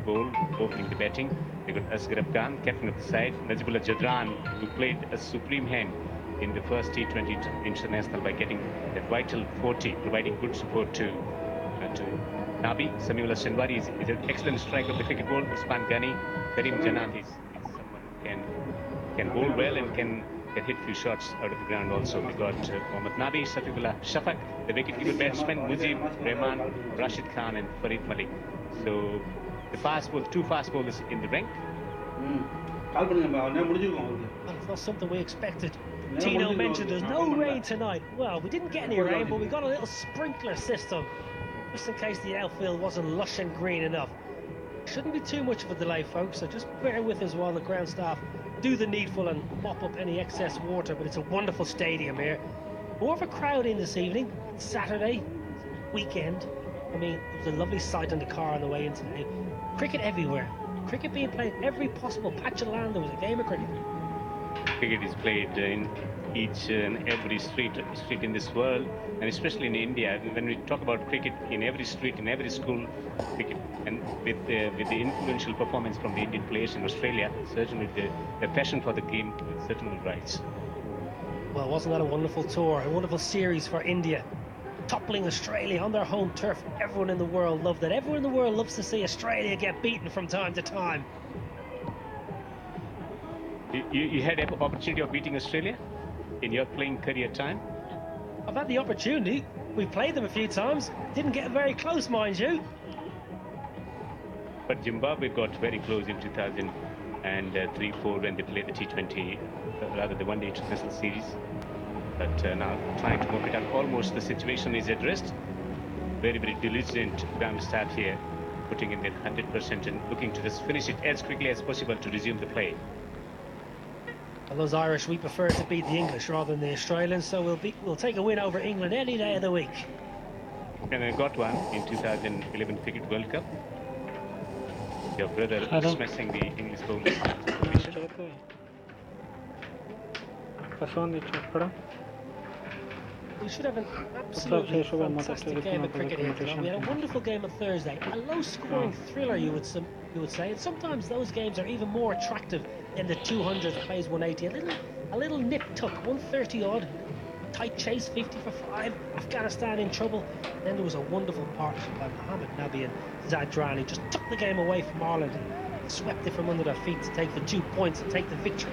bowl, opening the batting. They got Afghan, captain of the side. Najibullah Jadran, who played a supreme hand in the first T20 international by getting that vital 40, providing good support to Nabi. Samiullah Shenwari is an excellent striker of the cricket ball. Usman Ghani, Karim Janat is someone who can bowl well and can hit few shots out of the ground also. We got Mohammad Nabi, Safiullah Shafaq, the wicket-keeper batsman, Mujib, Rahman, Rashid Khan and Farid Malik. So the two fast bowlers in the rank. Well, it's not something we expected. Tino mentioned there's no rain tonight. Well, we didn't get any rain, but we got a little sprinkler system, just in case the outfield wasn't lush and green enough. Shouldn't be too much of a delay, folks, so just bear with us while the ground staff do the needful and mop up any excess water. But it's a wonderful stadium here. More of a crowd in this evening. It's Saturday, weekend. I mean, it was a lovely sight in the car on the way in today. Cricket everywhere. Cricket being played every possible patch of land. There was a game of cricket. Cricket is played in each and every street in this world, and especially in India. When we talk about cricket, in every street, in every school, cricket, and with the influential performance from the Indian players in Australia, certainly the passion for the game certainly rise. Well, wasn't that a wonderful tour, a wonderful series for India, toppling Australia on their home turf? Everyone in the world loved it. Everyone in the world loves to see Australia get beaten from time to time. You had an opportunity of beating Australia in your playing career time? I've had the opportunity. We've played them a few times. Didn't get very close, mind you. But Zimbabwe got very close in 2003-04 when they played the T20, rather the one-day international series. But now trying to move it up. Almost the situation is addressed. Very, very diligent ground staff here, putting in their 100% and looking to just finish it as quickly as possible to resume the play. Well, those Irish, we prefer to beat the English rather than the Australians, so we'll take a win over England any day of the week. And I got one in 2011 Cricket World Cup. Your brother smashing the English bowlers. We should have an absolutely fantastic game of cricket here tonight. We had a wonderful game on Thursday, a low-scoring thriller, you would say, and sometimes those games are even more attractive than the 200 plays 180. A little nip-tuck, 130 odd, tight chase, 50 for 5. Afghanistan in trouble. Then there was a wonderful partnership by Mohammad Nabi and Zadran, who just took the game away from Ireland and swept it from under their feet to take the 2 points and take the victory.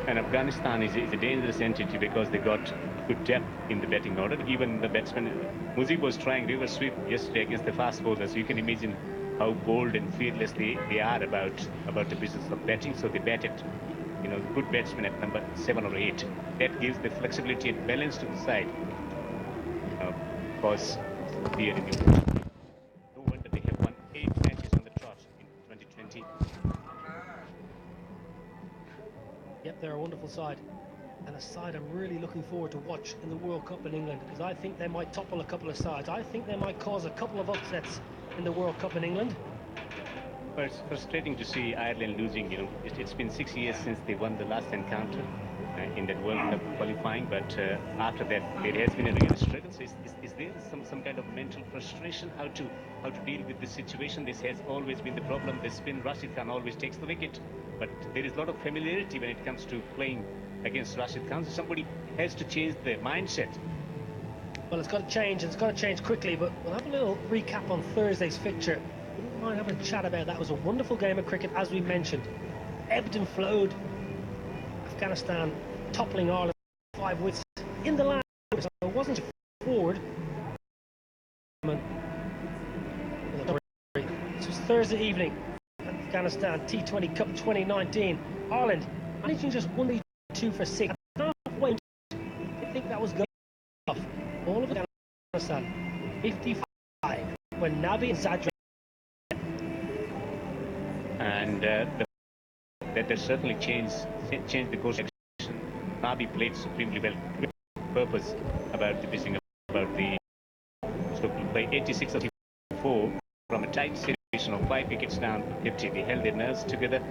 And Afghanistan is a dangerous entity because they got good depth in the batting order. Even the batsman Mujib was trying reverse sweep yesterday against the fast bowlers. You can imagine how bold and fearless they are about the business of batting. So they batted, good batsmen at number 7 or 8. That gives the flexibility and balance to the side. Because here in the no wonder they have won 8 matches on the trot in 2020. Yep, they're a wonderful side, and a side I'm really looking forward to watch in the World Cup in England, because I think they might topple a couple of sides. I think they might cause a couple of upsets in the World Cup in England. But it's frustrating to see Ireland losing. It's been 6 years since they won the last encounter in that World Cup qualifying, but after that there has been a real struggle. So is there some kind of mental frustration how to deal with this situation? This has always been the problem. The spin, Rashid Khan always takes the wicket, but there is a lot of familiarity when it comes to playing against Rashid Khan. So somebody has to change their mindset. Well, it's got to change, and it's got to change quickly. But we'll have a little recap on Thursday's fixture. Wouldn't mind having a chat about that. It was a wonderful game of cricket, as we mentioned. Ebbed and flowed. Afghanistan toppling Ireland 5 wickets in the last, so it wasn't forward. This was Thursday evening. Afghanistan T20 Cup 2019. Ireland managing just 1-2 for 6. Halfway, I think that was good off. All of Afghanistan 55 when Nabi and Zadran. And that has certainly changed the course. Nabi played supremely well. Purpose about the pitching, about the play 86 of 4 from a tight situation of 5 wickets down to 50. They held their nerves together,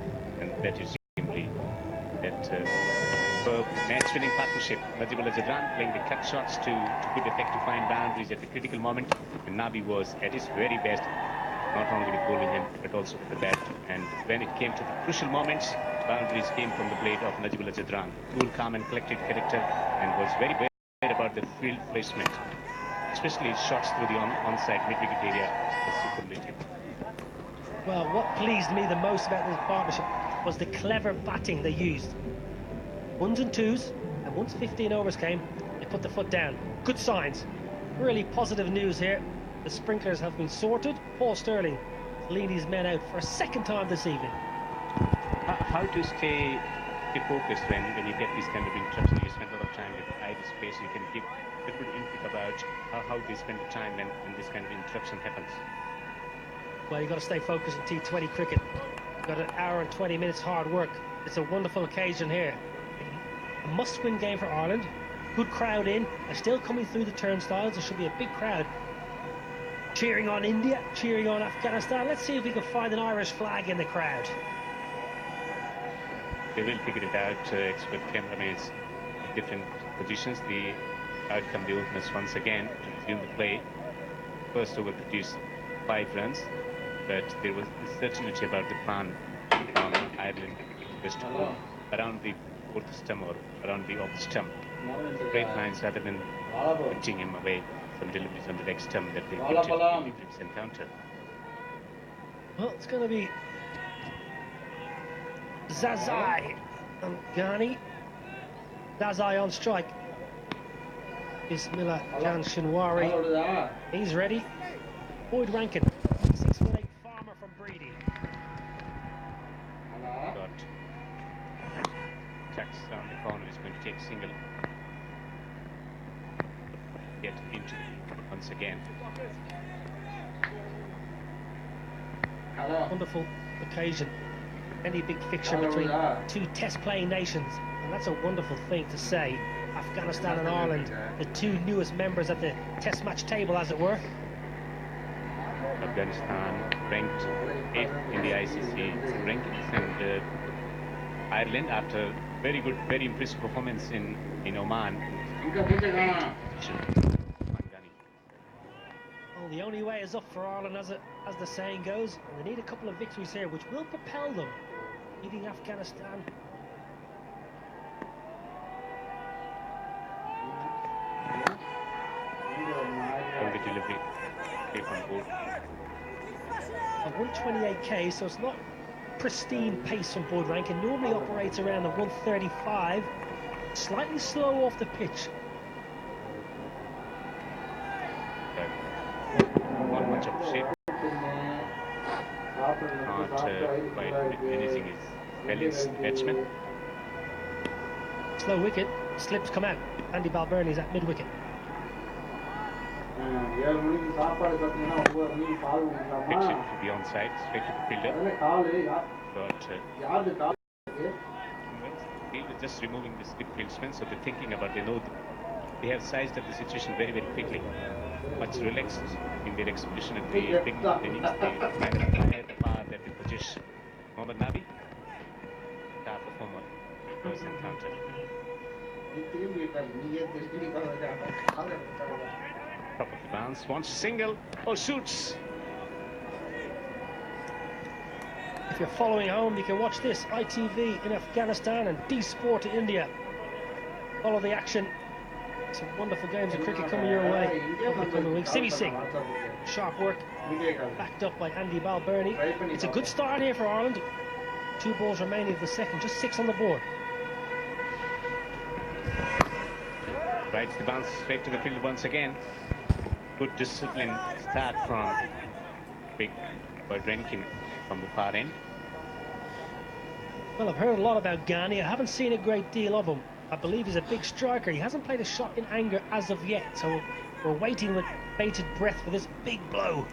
and that is simply that match-winning partnership. Najibullah Jadran playing the cut shots to good effect to find boundaries at the critical moment, and Nabi was at his very best, not only with bowling hand but also with the bat. And when it came to the crucial moments, boundaries came from the blade of Najibullah Jadran. Cool, calm and collected character, and was very aware about the field placement, especially his shots through the onside mid-wicket area was superlative. Well, what pleased me the most about this partnership was the clever batting they used. Ones and twos, and once 15 overs came, they put the foot down. Good signs. Really positive news here. The sprinklers have been sorted. Paul Sterling leading his men out for a second time this evening. How to stay focused when you get these kind of interruptions? You spend a lot of time with idle space. You can give a good input about how they spend the time when this kind of interruption happens. Well, you've got to stay focused in T20 cricket. You've got an hour and 20 minutes hard work. It's a wonderful occasion here. A must-win game for Ireland. Good crowd in. They're still coming through the turnstiles. There should be a big crowd cheering on India, cheering on Afghanistan. Let's see if we can find an Irish flag in the crowd. They will figure it out. Expert cameramen in different positions. The outcome, the openers once again to resume the play. First over produced 5 runs, but there was certainty about the plan from Ireland just around the 4th stump or around the off stump. Straight lines rather than punching him away. Some deliveries on the leg stump that they picked in the previous encounter. Well, it's going to be Zazai and Ghani. Zazai on strike. Bismillah Jan Shinwari. He's ready. Boyd Rankin, 6'8" farmer from Breedy. Got Tax down the corner, is going to take a single. Get into it once again. Wonderful occasion. Any big fixture between two test playing nations, and that's a wonderful thing to say. Afghanistan and Ireland, the two newest members at the test match table, as it were. Afghanistan ranked 8th in the ICC rankings, and Ireland, after very good, very impressive performance in Oman. Well, the only way is up for Ireland, as the saying goes, and they need a couple of victories here, which will propel them, beating Afghanistan. The delivery on board. A 128k, so it's not pristine pace from Boyd Rankin. Normally operates around the 135, slightly slow off the pitch. Not much of shape. Not quite anything is balanced batsman. Slow wicket, slips come out. Andy Balbirnie's at mid wicket. Pitch it to the onside, straight to the fielder. But fielder just removing the slip fieldsman, so they're thinking about, they have sized up the situation very, very quickly. Much relaxed in their execution at the beginning of the innings. They had the power that they possess. Mohammad Nabi, star performer, first encounter. Top of the bounce, wants single, shoots. If you're following home, you can watch this ITV in Afghanistan and D-Sport in India. Follow the action. Some wonderful games of cricket coming your way over the coming weeks. Sibi Singh, sharp work, backed up by Andy Balbirnie. It's a good start here for Ireland. 2 balls remaining of the second, just 6 on the board. Rides the bounce straight to the field once again. Good discipline start from big Boyd Rankin from the far end. Well, I've heard a lot about Ghani. I haven't seen a great deal of him. I believe he's a big striker. He hasn't played a shot in anger as of yet, so we're waiting with bated breath for this big blow.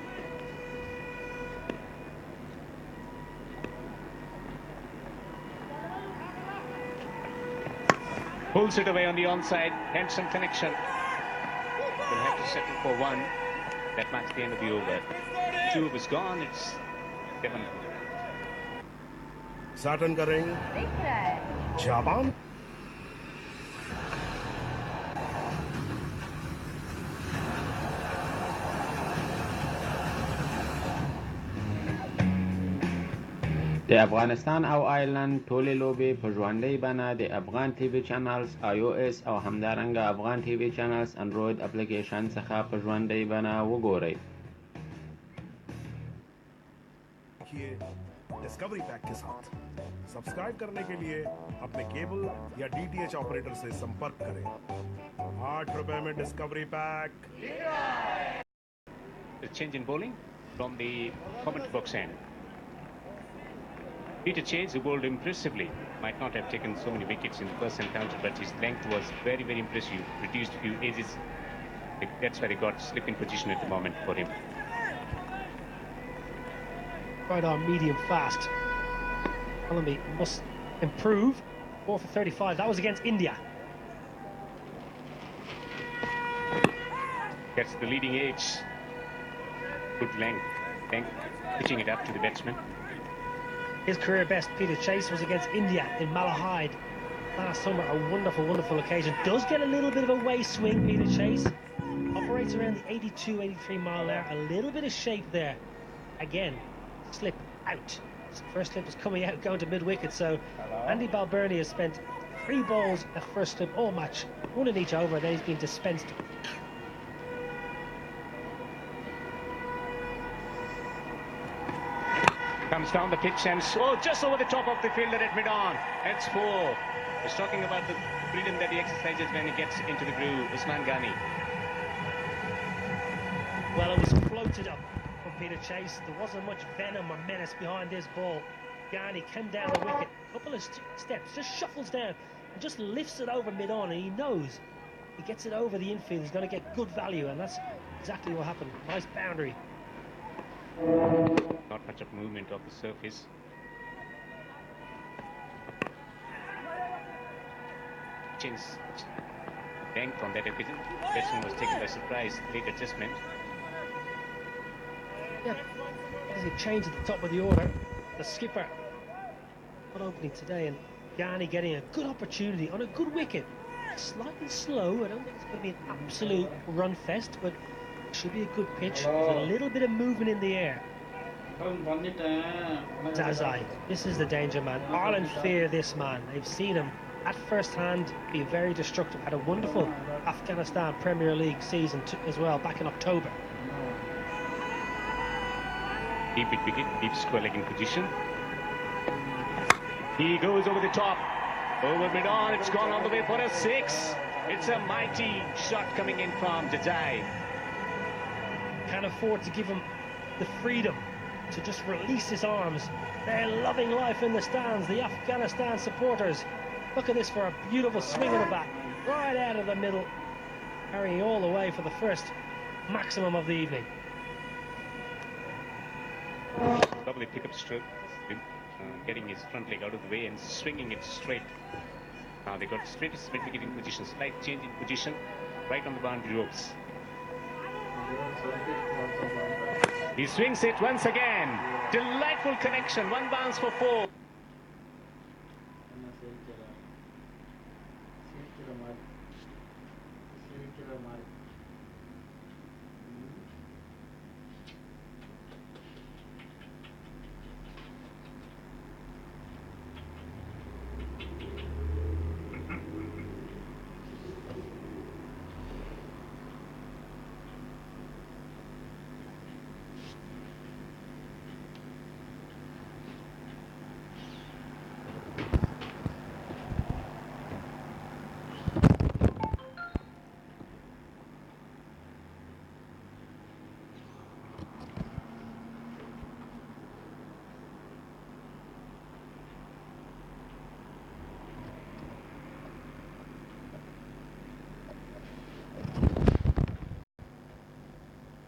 Pulls it away on the onside, handsome connection. We'll have to settle for 1. That marks the end of the over. 2 was gone, it's 7. Satin कर रहे हैं Japan د افغانستان او آیرلند ټولې لوبې په ژوندۍ بڼه د افغان ټي وي چینلز iOS او همدارنګه افغان ټي وي چینلز انډروید اپلیکیشن څخه په ژوندۍ بڼه وګورئ. Discovery pack के साथ subscribe करने के लिए अपने cable या डीटीएच ऑपरेटर से संपर्क करें. 8 रुपए में discovery pack. The change in bowling from the comment box end. Peter Chase, who bowled impressively, might not have taken so many wickets in the first encounter, but his length was very, very impressive. Reduced few ages. That's why he got slip in position at the moment for him. Right on, medium fast. Allenby must improve. 4 for 35. That was against India. That's the leading edge. Good length. Pitching it up to the batsman. His career best, Peter Chase, was against India in Malahide last summer. A wonderful, wonderful occasion. Does get a little bit of a way swing, Peter Chase. Operates around the 82, 83 mile an hour. A little bit of shape there. Again, slip out. First slip is coming out, going to mid-wicket. So Andy Balbirnie has spent 3 balls at first slip all match. 1 in each over, then he's been dispensed. Comes down the pitch and just over the top of the fielder at mid-on. That's 4. He's talking about the freedom that he exercises when he gets into the groove. Usman Ghani. Well, it was floated up from Peter Chase. There wasn't much venom or menace behind this ball. Ghani came down the wicket, a couple of steps, just shuffles down and just lifts it over mid-on, and he knows he gets it over the infield, he's going to get good value, and that's exactly what happened. Nice boundary. Not much of movement of the surface. Change length on that occasion. Batsman was taken by surprise. Late adjustment. Yeah, there's a change at the top of the order. The skipper not opening today, and Ghani getting a good opportunity on a good wicket. Slightly slow. I don't think it's going to be an absolute run fest, but it should be a good pitch. There's a little bit of movement in the air. Zazai, this is the danger man. Ireland fear this man. They've seen him at first hand be very destructive. Had a wonderful Afghanistan Premier League season as well back in October. Deep wicket, deep square leg in position. He goes over the top. Over mid-on, it's gone all the way for a 6. It's a mighty shot coming in from Jajai. Can't afford to give him the freedom to just release his arms. They're loving life in the stands, the Afghanistan supporters. Look at this for a beautiful swing of the bat, right out of the middle, carrying all the way for the first maximum of the evening. Lovely pick-up stroke, getting his front leg out of the way and swinging it straight. Now they got straightest mid-wicket in position, slight change in position, right on the boundary ropes. He swings it once again. Delightful connection. 1 bounce for 4.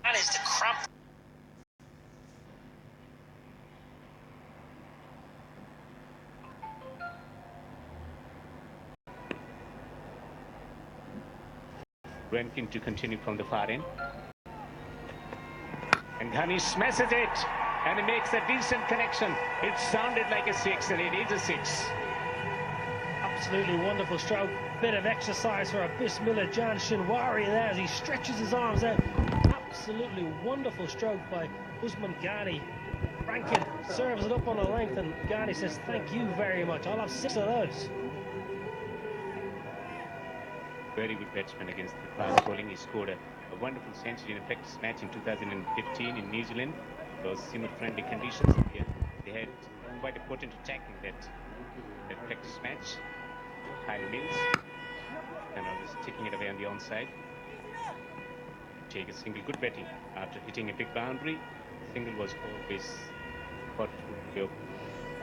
Managed to cramp. Rankin to continue from the far end. And Ghani smashes it. And he makes a decent connection. It sounded like a 6 and it is a 6. Absolutely wonderful stroke. Bit of exercise for a Bismillah Jan Shinwari there as he stretches his arms out. Absolutely wonderful stroke by Usman Ghani. Rankin serves it up on a length, and Ghani says, thank you very much. I'll have 6 of those. Very good batsman against the fast bowling. He scored a wonderful century in a practice match in 2015 in New Zealand. Those simmer-friendly conditions. They had quite a potent attack in that practice match. Kyle Mills, and I was taking it away on the onside. Take a single. Good batting after hitting a big boundary. Single was always thought to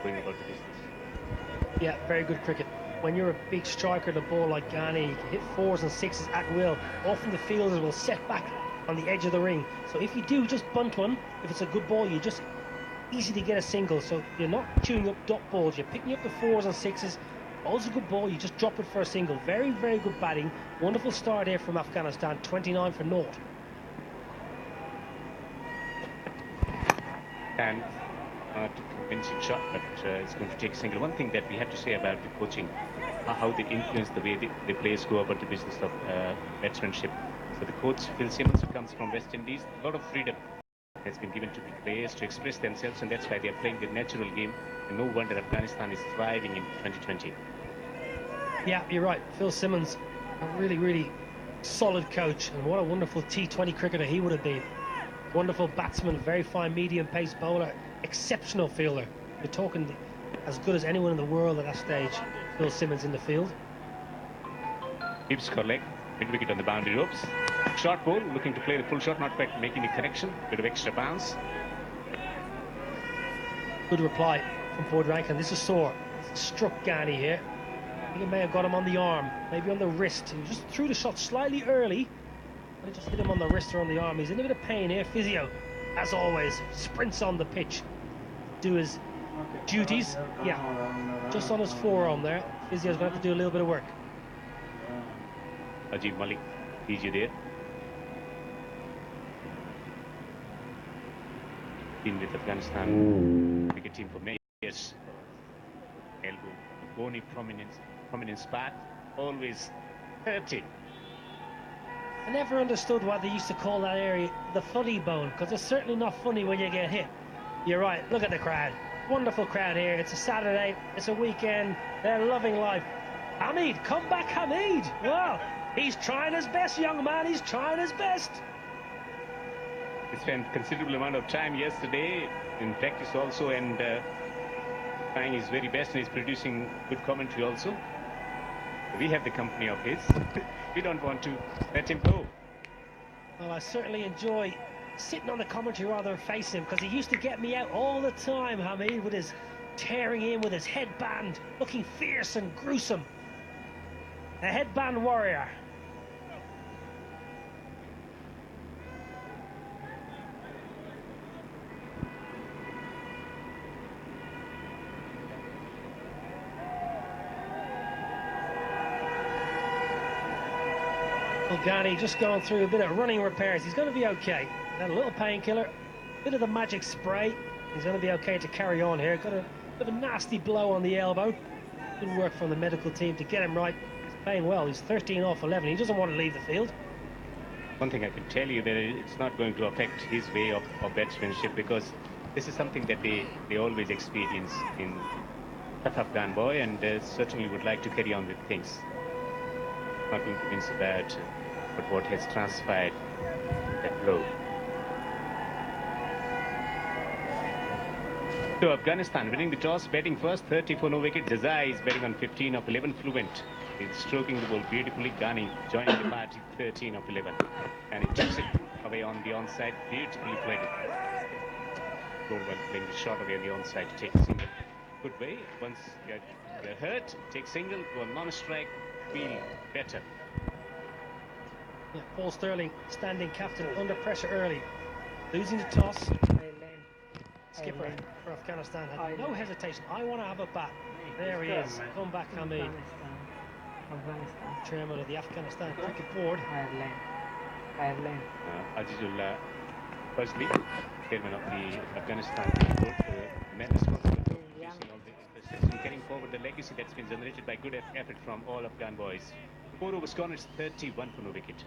going about the business. Yeah, very good cricket. When you're a big striker, the ball like Ghani, you can hit 4s and 6s at will. Often the fielders will set back on the edge of the ring. So if you do just bunt one, if it's a good ball, you just easy to get a single. So you're not chewing up dot balls. You're picking up the 4s and 6s. Ball's a good ball. You just drop it for a single. Very, very good batting. Wonderful start here from Afghanistan. 29 for naught. And not a convincing shot, but it's going to take a single. One thing that we have to say about the coaching, how they influence the way the players go about the business of batsmanship. So the coach, Phil Simmons, who comes from West Indies, a lot of freedom has been given to the players to express themselves, and that's why they are playing the natural game. And no wonder Afghanistan is thriving in 2020. Yeah, you're right. Phil Simmons, a really, really solid coach, and what a wonderful T20 cricketer he would have been. Wonderful batsman, very fine medium pace bowler, exceptional fielder. You're talking as good as anyone in the world at that stage. Phil Simmons in the field. Gibbs leg, mid wicket on the boundary ropes. Short ball, looking to play the full shot, not quite making the connection. Bit of extra bounce. Good reply from Boyd Rankin. This is sore. Struck Ghani here. I think it may have got him on the arm, maybe on the wrist. He just threw the shot slightly early. But it just hit him on the wrist or on the arm. He's in a bit of pain here. Physio, as always, sprints on the pitch. Do his duties. Yeah, just on his forearm there. Physio's going to have to do a little bit of work. Ajib Malik, PG there. Been with Afghanistan cricket team for many years. Elbow, bony prominent spot, always 30. I never understood why they used to call that area the funny bone, because it's certainly not funny when you get hit. You're right, look at the crowd. Wonderful crowd here. It's a Saturday, it's a weekend, they're loving life. Hamid, come back Hamid! Well, he's trying his best, young man, he's trying his best. He spent considerable amount of time yesterday in practice also, and trying his very best, and he's producing good commentary also. We have the company of his. We don't want to let him go. Well, I certainly enjoy sitting on the commentary rather than face him, because he used to get me out all the time, Hamid, with his tearing in with his headband, looking fierce and gruesome. A headband warrior. Ghani just going through a bit of running repairs. He's going to be okay. Got a little painkiller, bit of the magic spray. He's going to be okay to carry on here. Got a bit of a nasty blow on the elbow. Good work from the medical team to get him right. He's playing well. He's 13 off 11. He doesn't want to leave the field. One thing I can tell you, that it's not going to affect his way of batsmanship, because this is something that they always experience in tough Afghan boy, and certainly would like to carry on with things. Not going to mince about but what has transpired, that blow. So Afghanistan winning the toss, batting first, 30 for no wicket. Jazai is batting on 15 of 11, fluent. He's stroking the ball beautifully. Ghani joining the party, 13 of 11. And he chucks it away on the onside. Beautifully played it. Well playing the shot away on the onside to take a single. Good way. Once you're hurt, take single, go on non-strike, feel better. Yeah, Paul Sterling, standing captain, under pressure early. Losing the toss. Skipper for Afghanistan had no hesitation. I want to have a bat. There he is. Come back, Hamid. Chairman of the Afghanistan Cricket Board. Ireland. Azizullah Fazli, chairman of the Afghanistan Cricket Board, man responsible for producing all the system, carrying forward the legacy that's been generated by good effort from all Afghan boys. 4 overs gone, it's 31 for no wicket.